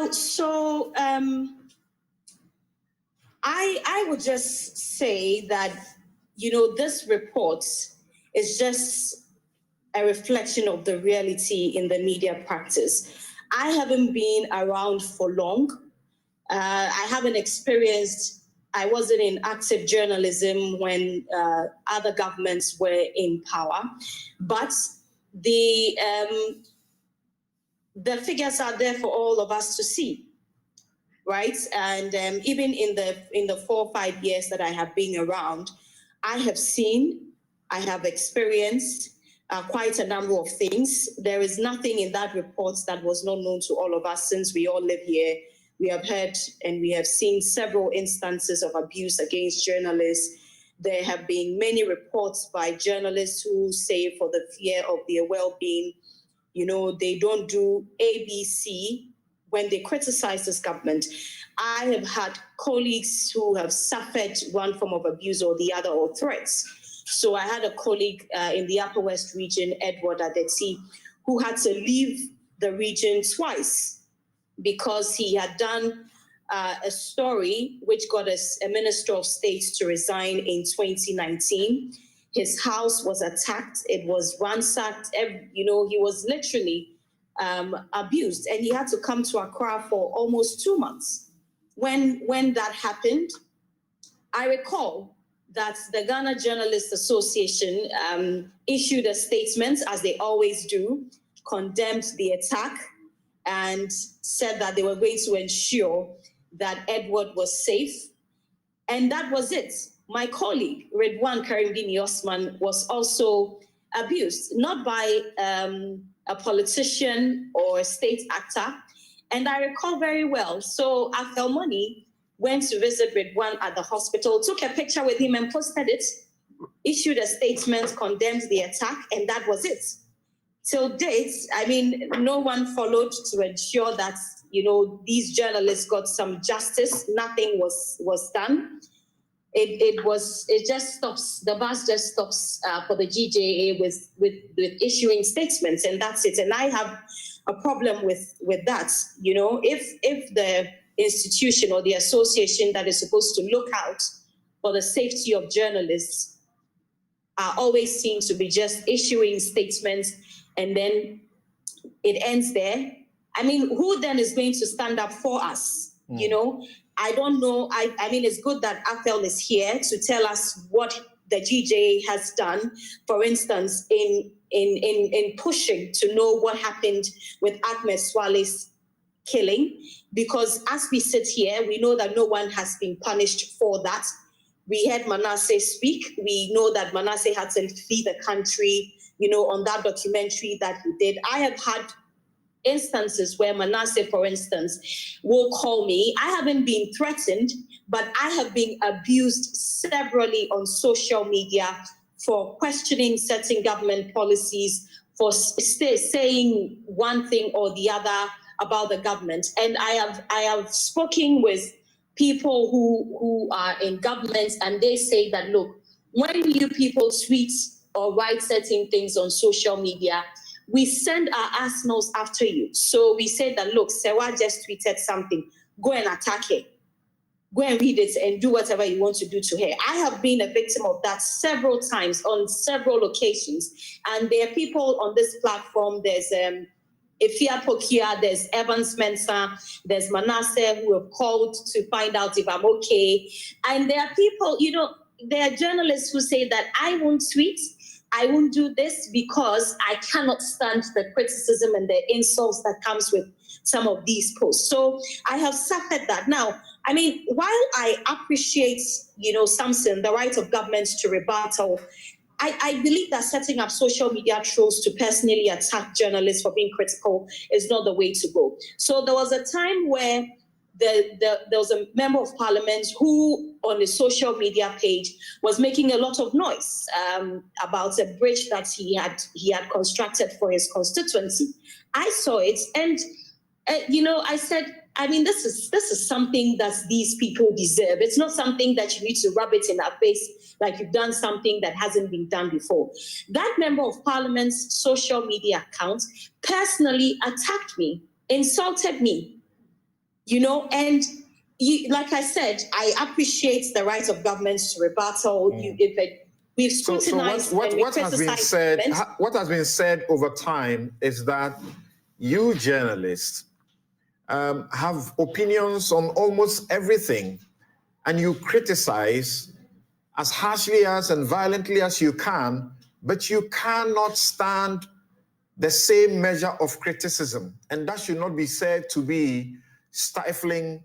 Well, so I would just say that, this report is just a reflection of the reality in the media practice. I haven't been around for long. I haven't I wasn't in active journalism when other governments were in power, but the figures are there for all of us to see, right? And even in the 4 or 5 years that I have been around, I have seen, I have experienced quite a number of things. There is nothing in that report that was not known to all of us since we all live here. We have heard and we have seen several instances of abuse against journalists. There have been many reports by journalists who say for the fear of their well-being, they don't do ABC when they criticize this government. I have had colleagues who have suffered one form of abuse or the other, or threats. So I had a colleague in the Upper West region, Edward Adeti, who had to leave the region twice because he had done a story which got a Minister of State to resign in 2019. His house was attacked. It was ransacked. He was literally abused, and he had to come to Accra for almost 2 months. When that happened, I recall that the Ghana Journalists Association issued a statement, as they always do, condemned the attack, and said that they were going to ensure that Edward was safe. And that was it. My colleague, Redwan Karimdini Osman, was also abused, not by a politician or a state actor. And I recall very well. So Afelmoni went to visit Redwan at the hospital, took a picture with him and posted it, issued a statement, condemned the attack, and that was it. Till date, no one followed to ensure that, these journalists got some justice. Nothing was done. It just stops. The bus just stops for the GJA with issuing statements, and that's it. And I have a problem with that. If the institution or the association that is supposed to look out for the safety of journalists are always seen to be just issuing statements, and then it ends there. Who then is going to stand up for us? I don't know. It's good that Afel is here to tell us what the GJA has done, for instance, in pushing to know what happened with Ahmed Swale's killing, because as we sit here, we know that no one has been punished for that. We heard Manasseh speak. We know that Manasseh had to flee the country, on that documentary that he did. I have had instances where Manasseh, for instance, will call me. I haven't been threatened, but I have been abused severally on social media for questioning certain government policies, for saying one thing or the other about the government. And I have spoken with people who are in government, and they say that, look, when you people tweet or write certain things on social media, we send our arsenals after you. So we said that, look, Serwaa just tweeted something. Go and attack her. Go and read it and do whatever you want to do to her. I have been a victim of that several times on several occasions. And there are people on this platform. There's Ifia Pokia, there's Evans Mensah, there's Manasseh, who have called to find out if I'm okay. And there are people, there are journalists who say that I won't tweet, I won't do this because I cannot stand the criticism and the insults that comes with some of these posts. So I have suffered that. Now, while I appreciate, Samson, the right of governments to rebuttal, I believe that setting up social media trolls to personally attack journalists for being critical is not the way to go. So there was a time where there was a member of parliament who, on the social media page, was making a lot of noise about a bridge that he had constructed for his constituency. I saw it, and I said, this is something that these people deserve. It's not something that you need to rub it in our face like you've done something that hasn't been done before. That member of parliament's social media account personally attacked me, insulted me. you know, and like I said, I appreciate the right of governments to rebuttal. We've scrutinized so what has been said? What has been said over time is that you journalists have opinions on almost everything, and you criticize as harshly as and violently as you can, but you cannot stand the same measure of criticism, and that should not be said to be stifling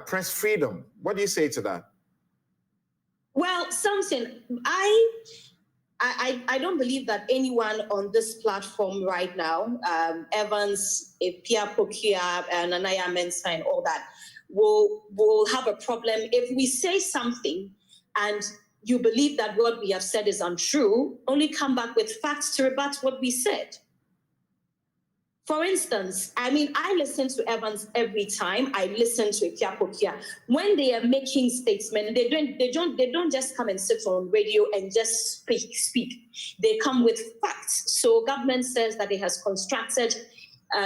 press freedom. What do you say to that? Well, Samson, I don't believe that anyone on this platform right now, Evans, Pia Pokia, Nanaya Mensah, and all that, will have a problem if we say something and you believe that what we have said is untrue. Only come back with facts to rebut what we said. For instance, I mean, I listen to Evans every time. I listen to Ipiapokia. When they are making statements, they don't just come and sit on radio and just speak. They come with facts. So government says that it has constructed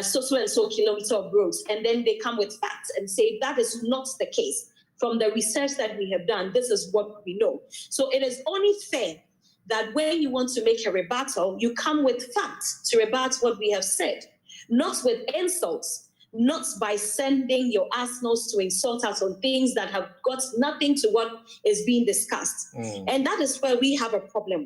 so and so kilometer of roads, and then they come with facts and say that is not the case. From the research that we have done, this is what we know. So it is only fair that when you want to make a rebuttal, you come with facts to rebut what we have said. Not with insults, not by sending your arsenals to insult us on things that have got nothing to what is being discussed. And that is where we have a problem with.